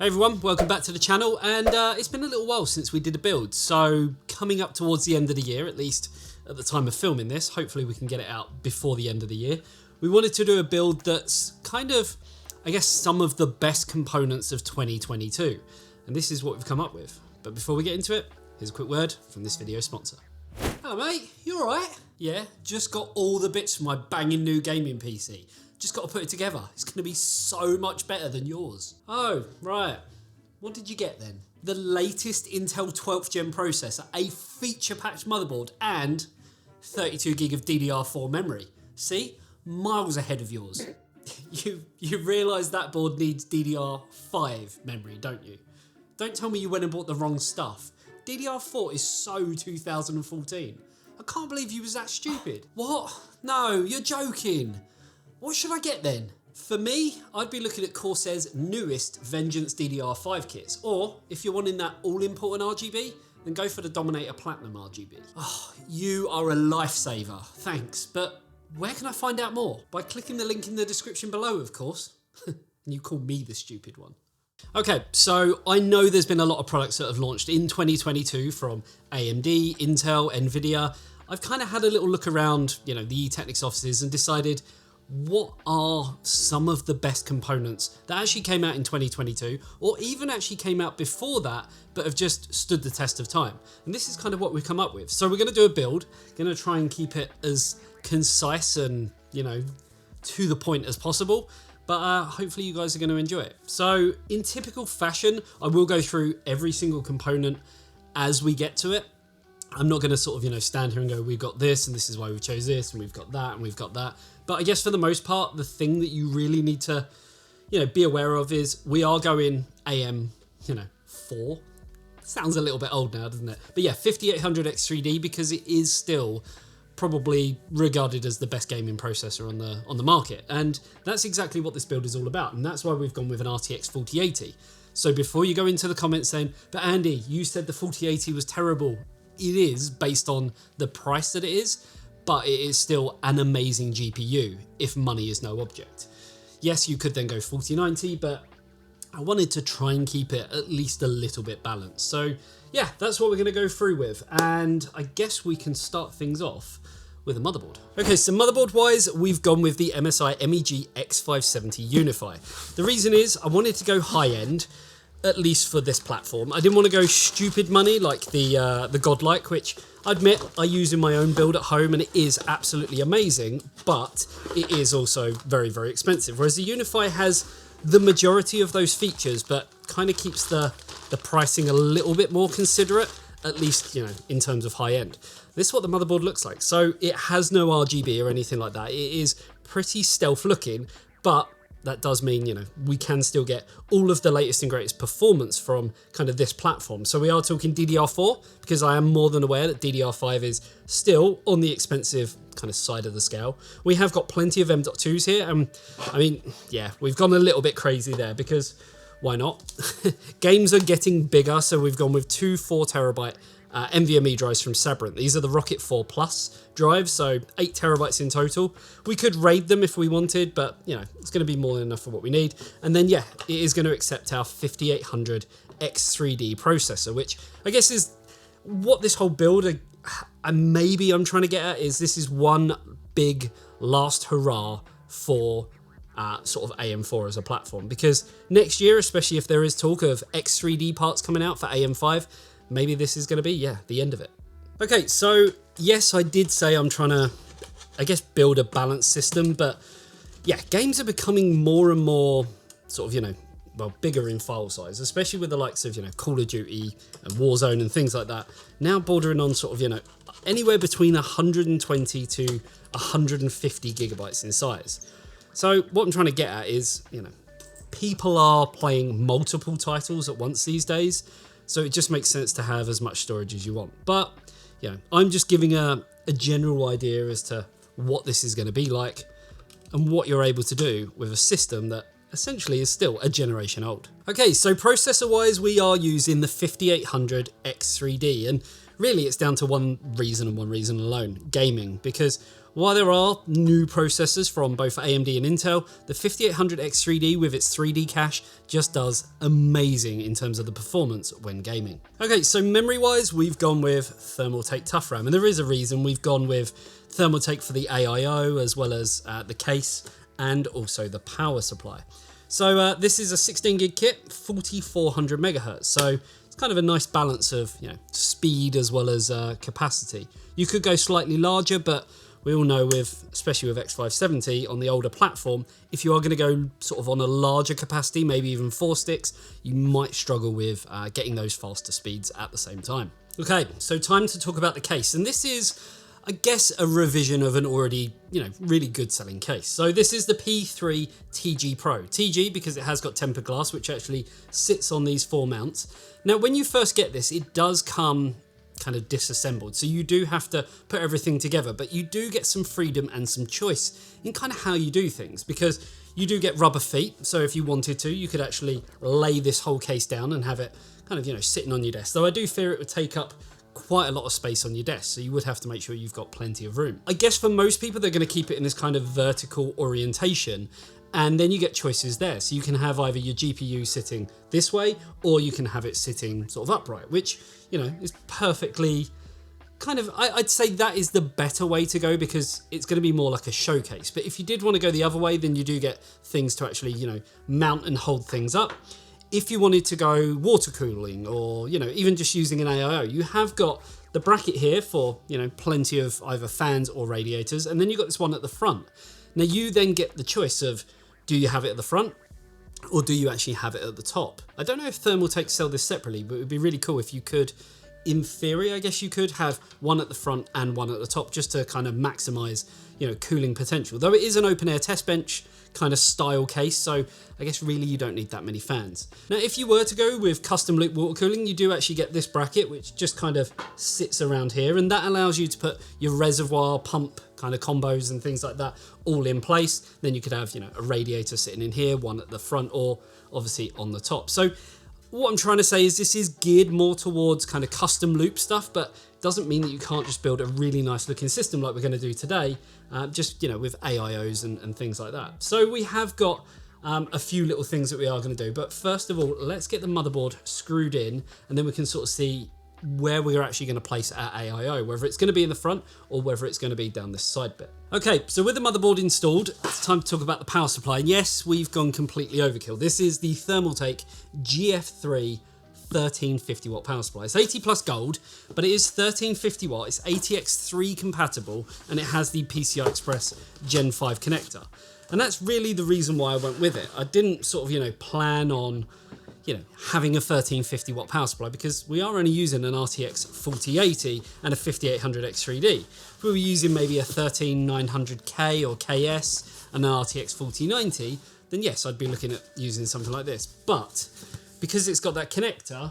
Hey everyone, welcome back to the channel, and it's been a little while since we did a build, so coming up towards the end of the year, at least at the time of filming this, hopefully we can get it out before the end of the year, we wanted to do a build that's kind of, I guess, some of the best components of 2022, and this is what we've come up with. But before we get into it, here's a quick word from this video sponsor. Hello mate, you alright? Yeah, just got all the bits from my banging new gaming PC. Just got to put it together. It's going to be so much better than yours. Oh, right. What did you get then? The latest Intel 12th gen processor, a feature-packed motherboard, and 32 gig of DDR4 memory. See? Miles ahead of yours. You realise that board needs DDR5 memory, don't you? Don't tell me you went and bought the wrong stuff. DDR4 is so 2014. I can't believe you was that stupid. What? No, you're joking. What should I get then? For me, I'd be looking at Corsair's newest Vengeance DDR5 kits, or if you're wanting that all-important RGB, then go for the Dominator Platinum RGB. Oh, you are a lifesaver, thanks, but where can I find out more? By clicking the link in the description below, of course. And you call me the stupid one. Okay, so I know there's been a lot of products that have launched in 2022 from AMD, Intel, Nvidia. I've kind of had a little look around, the eTeknix offices and decided what are some of the best components that actually came out in 2022 or even actually came out before that but have just stood the test of time. And this is kind of what we've come up with. So we're going to do a build, going to try and keep it as concise and, to the point as possible. But hopefully you guys are going to enjoy it. So in typical fashion, I will go through every single component as we get to it. I'm not going to sort of, stand here and go, we've got this and this is why we chose this and we've got that and we've got that. But I guess for the most part, the thing that you really need to, be aware of is we are going AM, 4. Sounds a little bit old now, doesn't it? But yeah, 5800X3D because it is still probably regarded as the best gaming processor on the market. And that's exactly what this build is all about. And that's why we've gone with an RTX 4080. So before you go into the comments saying, but Andy, you said the 4080 was terrible. It is based on the price that it is, but it is still an amazing GPU if money is no object. Yes, you could then go 4090, but I wanted to try and keep it at least a little bit balanced. So yeah, that's what we're going to go through with. And I guess we can start things off with a motherboard. Okay, so motherboard wise, we've gone with the MSI MEG X570 Unify. The reason is I wanted to go high end, at least for this platform. I didn't want to go stupid money like the Godlike, which I admit I use in my own build at home and it is absolutely amazing, but it is also very, very expensive. Whereas the Unify has the majority of those features, but kind of keeps the pricing a little bit more considerate, at least, in terms of high end. This is what the motherboard looks like. So it has no RGB or anything like that. It is pretty stealth looking, but that does mean, we can still get all of the latest and greatest performance from kind of this platform. So we are talking DDR4, because I am more than aware that DDR5 is still on the expensive kind of side of the scale. We have got plenty of M.2s here. I mean, yeah, we've gone a little bit crazy there because why not? Games are getting bigger. So we've gone with two 4 terabyte NVMe drives from Cyberpunk. These are the Rocket 4 Plus drives, so 8 terabytes in total. We could raid them if we wanted, but it's going to be more than enough for what we need. And then yeah, it is going to accept our 5800 X3D processor, which I guess is what this whole build, maybe I'm trying to get at, is this is one big last hurrah for sort of AM4 as a platform. Because next year, especially if there is talk of X3D parts coming out for AM5, maybe this is going to be, the end of it. Okay, so yes, I did say I'm trying to, I guess, build a balanced system, but yeah, games are becoming more and more sort of, bigger in file size, especially with the likes of, Call of Duty and Warzone and things like that. Now bordering on sort of, anywhere between 120 to 150 gigabytes in size. So what I'm trying to get at is, people are playing multiple titles at once these days. So it just makes sense to have as much storage as you want. But, I'm just giving a general idea as to what this is going to be like and what you're able to do with a system that essentially is still a generation old. Okay, so processor-wise, we are using the 5800 X3D. And really, it's down to one reason and one reason alone, gaming. Because While there are new processors from both AMD and Intel, the 5800X3D with its 3D cache just does amazing in terms of the performance when gaming. Okay, so memory-wise, we've gone with Thermaltake Tough RAM, and there is a reason we've gone with Thermaltake for the AIO as well as the case and also the power supply. So this is a 16 gig kit, 4400 megahertz. So it's kind of a nice balance of speed as well as capacity. You could go slightly larger, but we all know especially with X570 on the older platform, if you are going to go sort of on a larger capacity, maybe even 4 sticks, you might struggle with getting those faster speeds at the same time. Okay, so time to talk about the case. And this is, I guess, a revision of an already, really good selling case. So this is the P3 TG Pro. TG because it has got tempered glass, which actually sits on these 4 mounts. Now, when you first get this, it does come kind of disassembled, so you do have to put everything together, but you do get some freedom and some choice in kind of how you do things, because you do get rubber feet. So if you wanted to, you could actually lay this whole case down and have it kind of sitting on your desk, though I do fear it would take up quite a lot of space on your desk, so you would have to make sure you've got plenty of room. I guess for most people, they're going to keep it in this kind of vertical orientation, and then you get choices there. So you can have either your GPU sitting this way, or you can have it sitting sort of upright, which, is perfectly kind of, I'd say that is the better way to go, because it's going to be more like a showcase. But if you did want to go the other way, then you do get things to actually, mount and hold things up. If you wanted to go water cooling, or, even just using an AIO, you have got the bracket here for, plenty of either fans or radiators. And then you've got this one at the front. Now you then get the choice of, do you have it at the front, or do you actually have it at the top? I don't know if Thermaltake sell this separately, but it would be really cool if you could, in theory, I guess you could have one at the front and one at the top, just to kind of maximize, cooling potential. Though it is an open air test bench kind of style case, so I guess really you don't need that many fans. Now, if you were to go with custom loop water cooling, you do actually get this bracket, which just kind of sits around here, and that allows you to put your reservoir pump kind of combos and things like that all in place. Then you could have, a radiator sitting in here, one at the front, or obviously on the top. So what I'm trying to say is this is geared more towards kind of custom loop stuff, but doesn't mean that you can't just build a really nice looking system like we're going to do today, just, with AIOs and things like that. So we have got a few little things that we are going to do, but first of all, let's get the motherboard screwed in, and then we can sort of see where we're actually going to place our AIO, whether it's going to be in the front or whether it's going to be down this side bit. Okay, so with the motherboard installed, it's time to talk about the power supply. And yes, we've gone completely overkill. This is the Thermaltake GF3 1350 watt power supply. It's 80 plus gold, but it is 1350 watt. It's ATX3 compatible, and it has the PCI Express Gen 5 connector. And that's really the reason why I went with it. I didn't sort of, plan on having a 1350 watt power supply, because we are only using an RTX 4080 and a 5800 X3D. If we were using maybe a 13900K or KS and an RTX 4090, then yes, I'd be looking at using something like this. But because it's got that connector,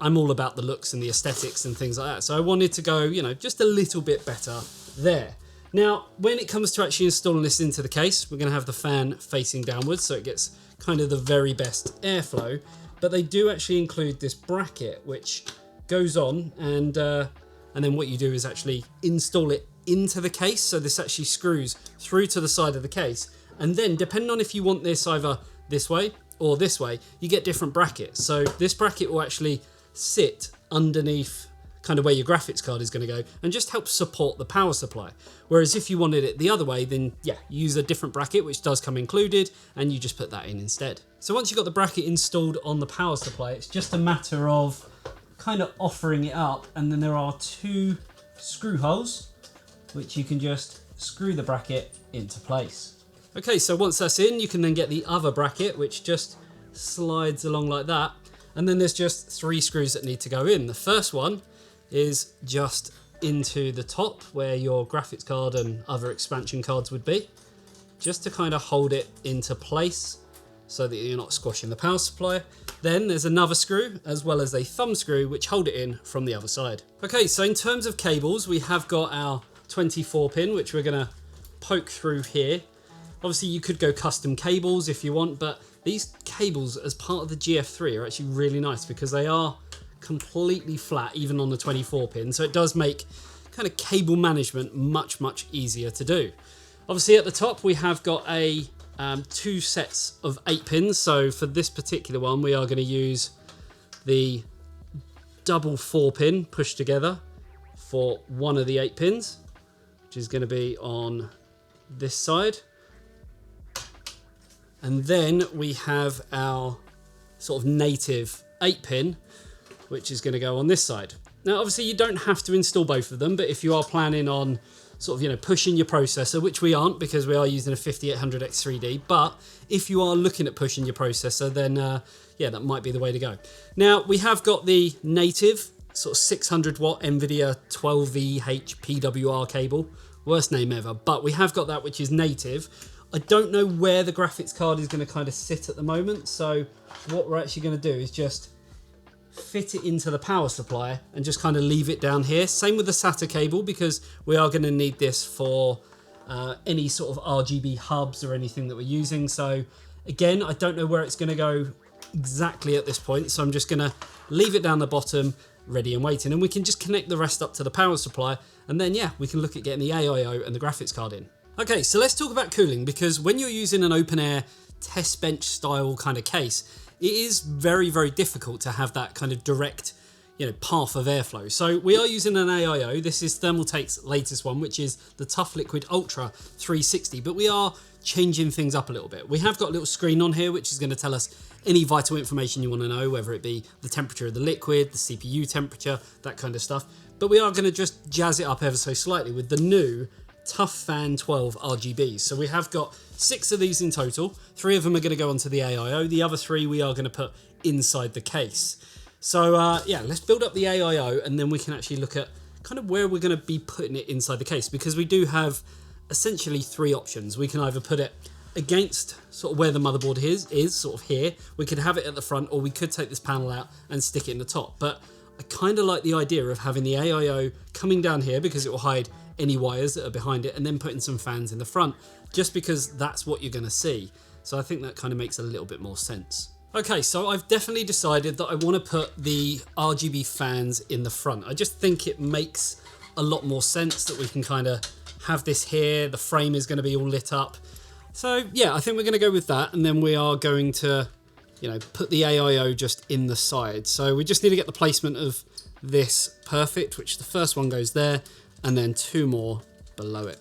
I'm all about the looks and the aesthetics and things like that. So I wanted to go, just a little bit better there. Now, when it comes to actually installing this into the case, we're going to have the fan facing downwards, so it gets kind of the very best airflow. But they do actually include this bracket, which goes on, and then what you do is actually install it into the case. So this actually screws through to the side of the case, and then depending on if you want this either this way or this way, you get different brackets. So this bracket will actually sit underneath kind of where your graphics card is going to go, and just help support the power supply. Whereas if you wanted it the other way, then yeah, use a different bracket, which does come included, and you just put that in instead. So once you've got the bracket installed on the power supply, it's just a matter of kind of offering it up, and then there are 2 screw holes, which you can just screw the bracket into place. Okay, so once that's in, you can then get the other bracket, which just slides along like that, and then there's just 3 screws that need to go in. The first one is just into the top where your graphics card and other expansion cards would be, just to kind of hold it into place so that you're not squashing the power supply. Then there's another screw as well as a thumb screw which hold it in from the other side. Okay, so in terms of cables, we have got our 24 pin, which we're going to poke through here. Obviously you could go custom cables if you want, but these cables as part of the GF3 are actually really nice because they are completely flat even on the 24 pin, so it does make kind of cable management much easier to do. Obviously at the top we have got a 2 sets of 8 pins. So for this particular one we are going to use the double 4 pin pushed together for one of the 8 pins, which is going to be on this side. And then we have our sort of native 8 pin, which is going to go on this side. Now obviously you don't have to install both of them, but if you are planning on sort of, you know, pushing your processor, which we aren't because we are using a 5800X3D, but if you are looking at pushing your processor, then yeah, that might be the way to go. Now we have got the native sort of 600 watt NVIDIA 12VH PWR cable, worst name ever, but we have got that, which is native. I don't know where the graphics card is going to kind of sit at the moment, so what we're actually going to do is just fit it into the power supply and just kind of leave it down here. Same with the SATA cable, because we are going to need this for any sort of RGB hubs or anything that we're using. So again, I don't know where it's going to go exactly at this point, so I'm just going to leave it down the bottom, ready and waiting, and we can just connect the rest up to the power supply, and then yeah, we can look at getting the AIO and the graphics card in. Okay, so let's talk about cooling, because when you're using an open air test bench style kind of case, it is very difficult to have that kind of direct, you know, path of airflow. So we are using an AIO. This is Thermaltake's latest one, which is the Tough Liquid Ultra 360, but we are changing things up a little bit. We have got a little screen on here which is going to tell us any vital information you want to know, whether it be the temperature of the liquid, the CPU temperature, that kind of stuff. But we are going to just jazz it up ever so slightly with the new Tough Fan 12 RGBs. So we have got 6 of these in total. 3 of them are going to go onto the AIO. The other 3 we are going to put inside the case. So yeah, let's build up the AIO and then we can actually look at kind of where we're going to be putting it inside the case, because we do have essentially 3 options. We can either put it against sort of where the motherboard is sort of here. We could have it at the front, or we could take this panel out and stick it in the top. But I kind of like the idea of having the AIO coming down here, because it will hide any wires that are behind it, and then putting some fans in the front, just because that's what you're going to see. So I think that kind of makes a little bit more sense. Okay, so I've definitely decided that I want to put the RGB fans in the front. I just think it makes a lot more sense that we can kind of have this here. The frame is going to be all lit up. So yeah, I think we're going to go with that, and then we are going to, you know, put the AIO just in the side. So we just need to get the placement of this perfect, which the first one goes there, and then 2 more below it.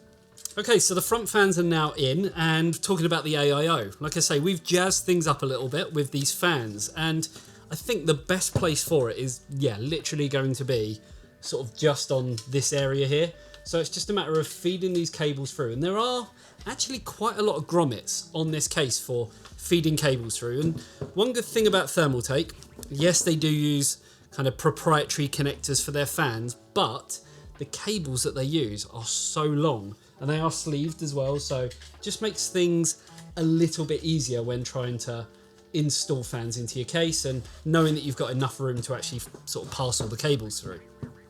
Okay, so the front fans are now in, and talking about the AIO, like I say, we've jazzed things up a little bit with these fans, and I think the best place for it is, yeah, literally going to be sort of just on this area here. So it's just a matter of feeding these cables through, and there are actually quite a lot of grommets on this case for feeding cables through. And one good thing about Thermaltake, yes, they do use kind of proprietary connectors for their fans, but the cables that they use are so long, and they are sleeved as well, so it just makes things a little bit easier when trying to install fans into your case, and knowing that you've got enough room to actually sort of pass all the cables through.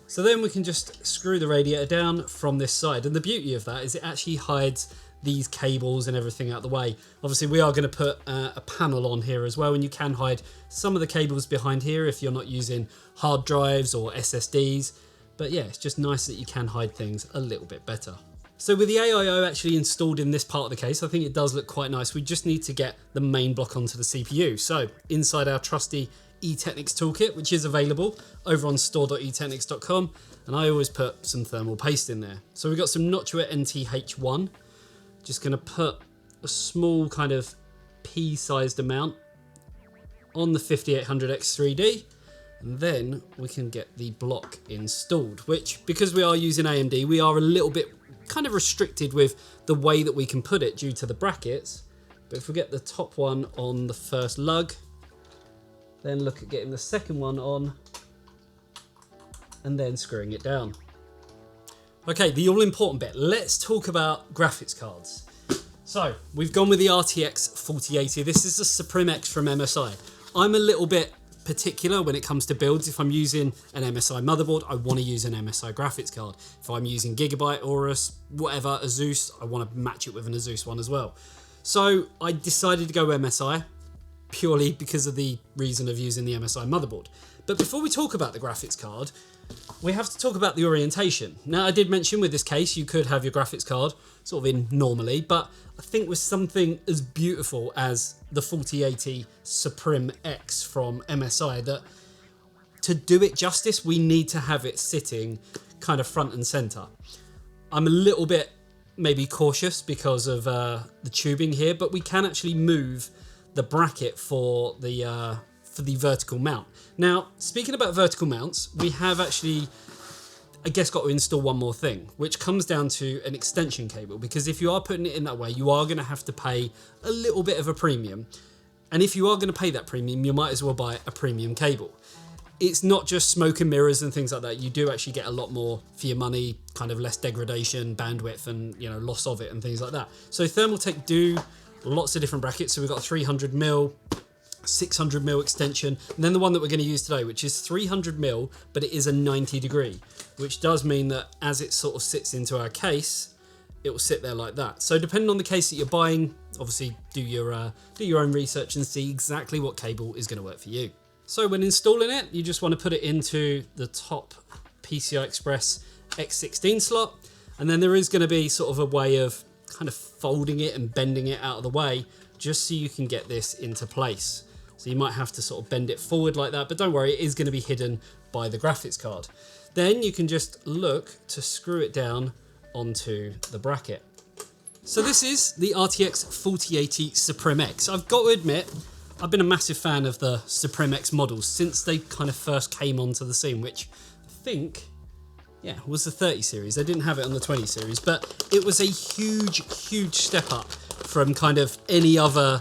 So then we can just screw the radiator down from this side, and the beauty of that is it actually hides these cables and everything out the way. Obviously we are going to put a panel on here as well, and you can hide some of the cables behind here if you're not using hard drives or SSDs. But yeah, it's just nice that you can hide things a little bit better. So with the AIO actually installed in this part of the case, I think it does look quite nice. We just need to get the main block onto the CPU. So inside our trusty eTeknix toolkit, which is available over on store.eteknix.com, and I always put some thermal paste in there. So we've got some Noctua NTH1. Just going to put a small kind of pea-sized amount on the 5800X3D, and then we can get the block installed, which, because we are using AMD, we are a little bit kind of restricted with the way that we can put it due to the brackets. But if we get the top one on the first lug, then look at getting the second one on, and then screwing it down. Okay, the all-important bit. Let's talk about graphics cards. So, we've gone with the RTX 4080. This is the Supreme X from MSI. I'm a little bit particular when it comes to builds. If I'm using an MSI motherboard, I want to use an MSI graphics card. If I'm using Gigabyte, Aorus, whatever, Asus, I want to match it with an Asus one as well. So I decided to go MSI purely because of the reason of using the MSI motherboard. But before we talk about the graphics card, we have to talk about the orientation. Now, I did mention with this case, you could have your graphics card sort of in normally, but I think with something as beautiful as the 4080 Supreme X from MSI, that to do it justice, we need to have it sitting kind of front and center. I'm a little bit maybe cautious because of the tubing here, but we can actually move the bracket for the vertical mount. Now, speaking about vertical mounts, we have actually, I guess, got to install one more thing, which comes down to an extension cable, because if you are putting it in that way, you are going to have to pay a little bit of a premium. And if you are going to pay that premium, you might as well buy a premium cable. It's not just smoke and mirrors and things like that. You do actually get a lot more for your money, kind of less degradation, bandwidth, and loss of it and things like that. So Thermaltake do lots of different brackets. So we've got 300mm, 600mm extension, and then the one that we're going to use today, which is 300mm, but it is a 90 degree, which does mean that as it sort of sits into our case, it will sit there like that. So depending on the case that you're buying, obviously do your own research and see exactly what cable is going to work for you. So when installing it, you just want to put it into the top PCI Express X16 slot, and then there is going to be sort of a way of kind of folding it and bending it out of the way just so you can get this into place. So you might have to sort of bend it forward like that, but don't worry, it is going to be hidden by the graphics card. Then you can just look to screw it down onto the bracket. So this is the RTX 4080 Supreme X. I've got to admit, I've been a massive fan of the Supreme X models since they kind of first came onto the scene, which I think, yeah, was the 30 series. They didn't have it on the 20 series, but it was a huge step up from kind of any other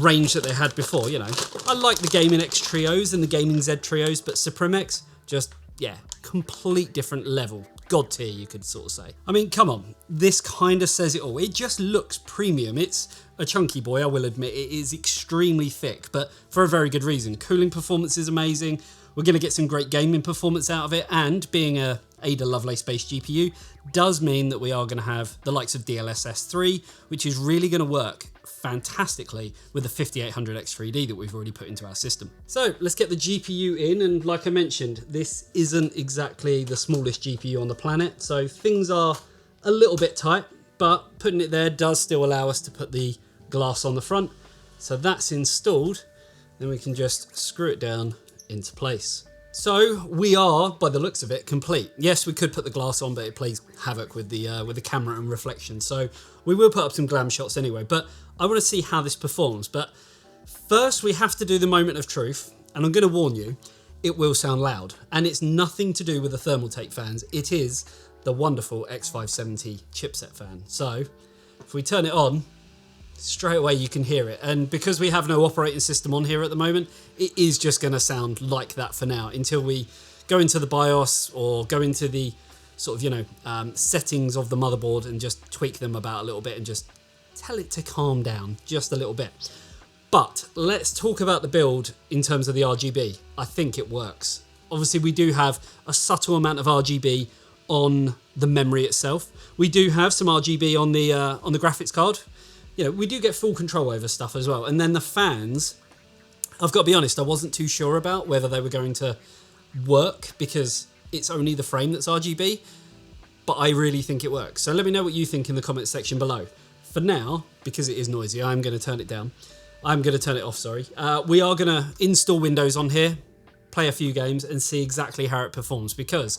range that they had before. I like the Gaming X trios and the Gaming Z trios, but Supreme X, just, yeah, complete different level. God tier, you could sort of say. I mean, come on, this kind of says it all. It just looks premium. It's a chunky boy, I will admit. It is extremely thick, but for a very good reason. Cooling performance is amazing. We're going to get some great gaming performance out of it, and being a Ada Lovelace-based GPU does mean that we are going to have the likes of DLSS 3, which is really going to work fantastically with the 5800X3D that we've already put into our system. So let's get the GPU in, and like I mentioned, this isn't exactly the smallest GPU on the planet, so things are a little bit tight, but putting it there does still allow us to put the glass on the front. So that's installed, then we can just screw it down into place. So we are, by the looks of it, complete. Yes, we could put the glass on, but it plays havoc with the camera and reflection. So we will put up some glam shots anyway, but I want to see how this performs. But first we have to do the moment of truth, and I'm going to warn you, it will sound loud. And it's nothing to do with the Thermaltake fans. It is the wonderful X570 chipset fan. So if we turn it on, straight away you can hear it, and because we have no operating system on here at the moment, it is just going to sound like that for now until we go into the BIOS or go into the sort of settings of the motherboard and just tweak them about a little bit and just tell it to calm down just a little bit. But let's talk about the build in terms of the RGB. I think it works. Obviously we do have a subtle amount of RGB on the memory itself. We do have some RGB on the graphics card. We do get full control over stuff as well. And then the fans, I've got to be honest, I wasn't too sure about whether they were going to work because it's only the frame that's RGB, but I really think it works. So let me know what you think in the comments section below. For now, because it is noisy, I'm going to turn it down. I'm going to turn it off, sorry. We are going to install Windows on here, play a few games and see exactly how it performs, because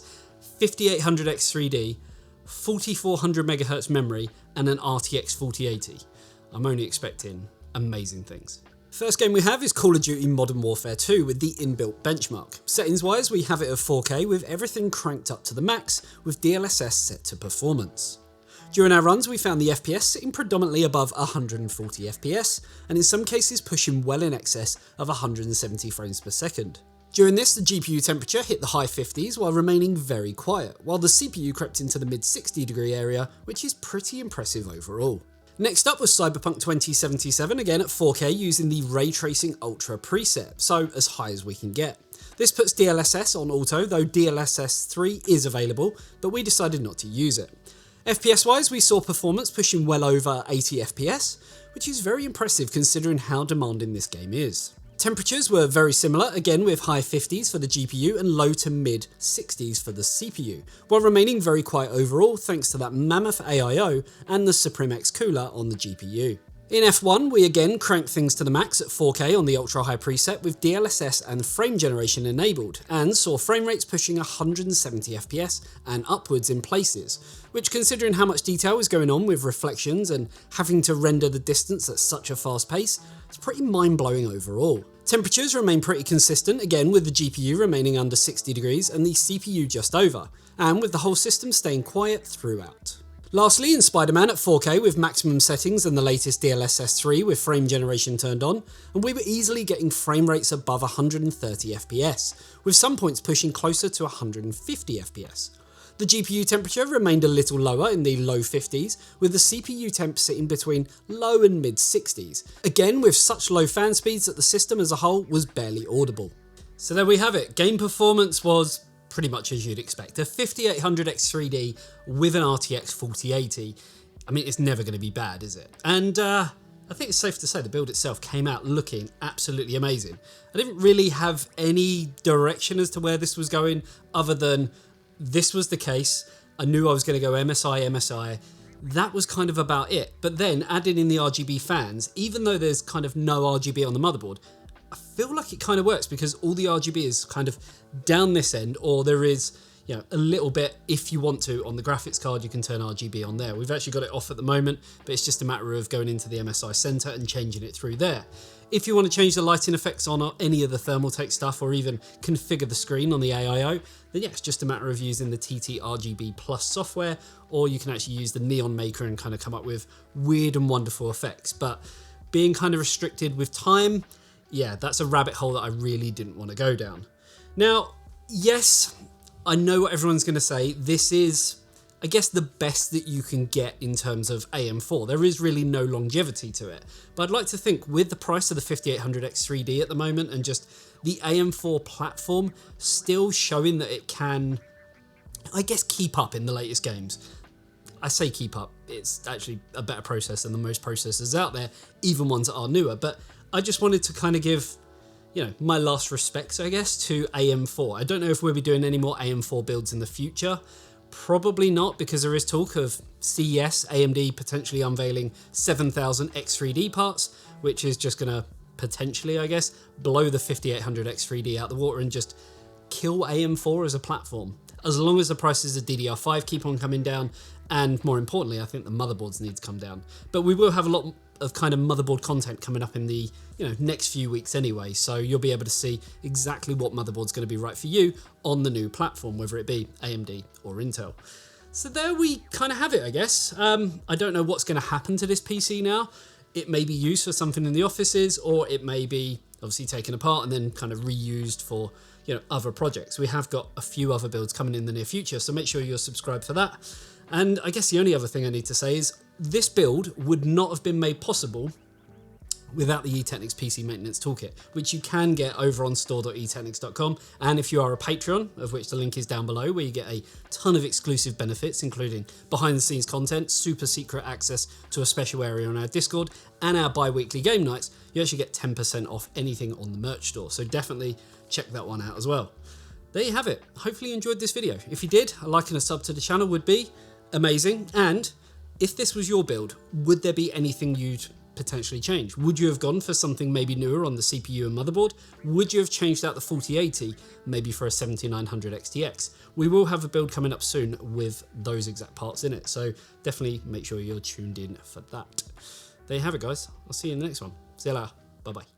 5800X3D, 4400 megahertz memory and an RTX 4080. I'm only expecting amazing things. First game we have is Call of Duty Modern Warfare 2 with the inbuilt benchmark. Settings wise, we have it at 4K with everything cranked up to the max with DLSS set to performance. During our runs, we found the FPS sitting predominantly above 140 FPS, and in some cases pushing well in excess of 170 frames per second. During this, the GPU temperature hit the high 50s while remaining very quiet, while the CPU crept into the mid 60 degree area, which is pretty impressive overall. Next up was Cyberpunk 2077, again at 4K using the Ray Tracing Ultra preset, so as high as we can get. This puts DLSS on auto, though DLSS 3 is available, but we decided not to use it. FPS wise, we saw performance pushing well over 80 FPS, which is very impressive considering how demanding this game is. Temperatures were very similar, again with high 50s for the GPU and low to mid 60s for the CPU, while remaining very quiet overall thanks to that mammoth AIO and the Supreme X cooler on the GPU. In F1, we again cranked things to the max at 4K on the ultra high preset with DLSS and frame generation enabled, and saw frame rates pushing 170 FPS and upwards in places, which, considering how much detail is going on with reflections and having to render the distance at such a fast pace, it's pretty mind-blowing overall. Temperatures remain pretty consistent, again with the GPU remaining under 60 degrees and the CPU just over, and with the whole system staying quiet throughout. Lastly, in Spider-Man at 4K with maximum settings and the latest DLSS 3 with frame generation turned on, and we were easily getting frame rates above 130 FPS, with some points pushing closer to 150 FPS. The GPU temperature remained a little lower in the low 50s, with the CPU temp sitting between low and mid 60s, again with such low fan speeds that the system as a whole was barely audible. So there we have it, game performance was pretty much as you'd expect. A 5800X3D with an RTX 4080. I mean, it's never going to be bad, is it? And I think it's safe to say the build itself came out looking absolutely amazing. I didn't really have any direction as to where this was going other than this was the case. I knew I was going to go MSI. That was kind of about it. But then adding in the RGB fans, even though there's kind of no RGB on the motherboard, I feel like it kind of works because all the RGB is kind of down this end, or there is, you know, a little bit, if you want to, on the graphics card, you can turn RGB on there. We've actually got it off at the moment, but it's just a matter of going into the MSI center and changing it through there. If you want to change the lighting effects on any of the Thermaltake stuff, or even configure the screen on the AIO, then yeah, it's just a matter of using the TT RGB Plus software, or you can actually use the Neon Maker and kind of come up with weird and wonderful effects. But being kind of restricted with time, yeah, that's a rabbit hole that I really didn't want to go down. Now, yes, I know what everyone's going to say. This is, I guess, the best that you can get in terms of AM4. There is really no longevity to it. But I'd like to think with the price of the 5800X3D at the moment and just the AM4 platform still showing that it can, I guess, keep up in the latest games. I say keep up, it's actually a better processor than most processors out there, even ones that are newer. But I just wanted to kind of give, you know, my last respects, I guess, to AM4. I don't know if we'll be doing any more AM4 builds in the future. Probably not, because there is talk of CES, AMD potentially unveiling 7000 X3D parts, which is just going to potentially, I guess, blow the 5800 X3D out the water and just kill AM4 as a platform. As long as the prices of DDR5 keep on coming down, and more importantly, I think the motherboards need to come down. But we will have a lot of kind of motherboard content coming up in the, you know, next few weeks anyway, so you'll be able to see exactly what motherboard's going to be right for you on the new platform, whether it be AMD or Intel. So there we kind of have it, I guess. I don't know what's going to happen to this PC now. It may be used for something in the offices, or it may be obviously taken apart and then kind of reused for, you know, other projects. We have got a few other builds coming in the near future, so make sure you're subscribed for that. And I guess the only other thing I need to say is this build would not have been made possible without the eTeknix PC Maintenance Toolkit, which you can get over on store.eteknix.com. And if you are a Patreon, of which the link is down below, where you get a ton of exclusive benefits, including behind the scenes content, super secret access to a special area on our Discord, and our bi-weekly game nights, you actually get 10% off anything on the merch store. So definitely check that one out as well. There you have it. Hopefully you enjoyed this video. If you did, a like and a sub to the channel would be amazing. And if this was your build, would there be anything you'd potentially change? Would you have gone for something maybe newer on the CPU and motherboard? Would you have changed out the 4080 maybe for a 7900 XTX? We will have a build coming up soon with those exact parts in it, so definitely make sure you're tuned in for that. There you have it, guys. I'll see you in the next one. See you later. Bye bye.